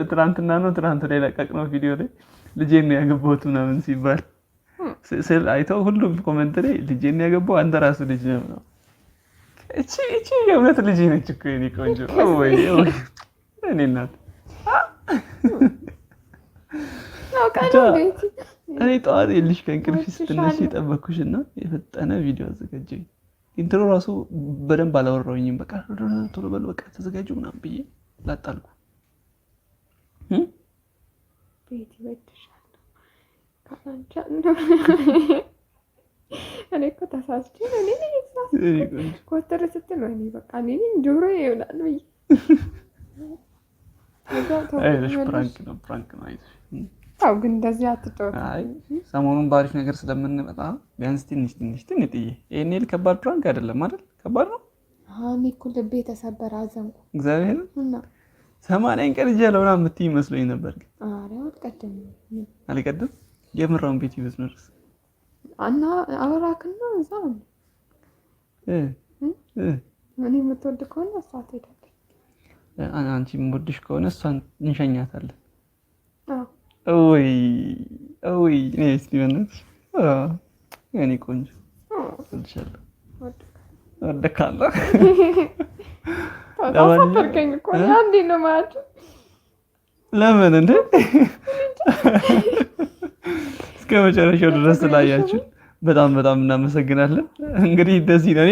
ትናንትና ነው ትናንት ላይ ለቀቅነው ቪዲዮ ላይ ልጄን ነው ያገባሁት ምናምን ሲባል ስል አይተው ሁሉም ኮመንት ላይ ልጄን ያገባው አንተ ራሱ ልጅ ነው። እቺ የእውነት ልጅ ነች እኮ የኔ ቆንጆ። ወይ እኔ እናት እኔ ጠዋት የልሽ ከእንቅልፍሽ ስትነሺ የጠበኩሽና የፈጠነ ቪዲዮ አዘጋጀኝ። ኢንትሮ ራሱ በደንብ አላወራሁኝም። በቃ ቶሎ በል በቃ ተዘጋጁ ምናምን ብዬ ላጣልኩ። ቤት ይወድሻል። እኔ እኮ ተሳስቼ ኮተር ስትል እኔ በቃ እኔ ጆሮ ይሆናል ብዬ ፕራንክ ነው አይዞሽ። አዎ ግን እንደዚህ አትጫወት። አይ ሰሞኑን ባሪፍ ነገር ስለምንመጣ ቢያንስ ትንሽ ጥዬ ይሄን ይል ከባድ ፕራንክ አይደለም አይደል? ከባድ ነው። እኔ እኮ ልቤ ተሰበረ፣ አዘንኩ። እግዚአብሔር እና 80 ቀን እያለ ምናምን የምትይ መስሎኝ ነበር። ግን አልቀደም የምራውን ቤት ይመስነርስ እና አወራክና እዛ እኔ የምትወድ ከሆነ እሷ ትሄዳለች። አንቺ የምወድሽ ከሆነ እሷን እንሸኛታለን። ወይ እኔ እስቲ በእናትሽ እኔ ቆንጆ እልሻለሁ፣ ወደካለሁ። ታሳፈርከኝ እኮ አንዴ ነው ማለት ለምን እንዴ? እስከ መጨረሻው ድረስ ስላያችሁ በጣም እናመሰግናለን። እንግዲህ እንደዚህ ነው።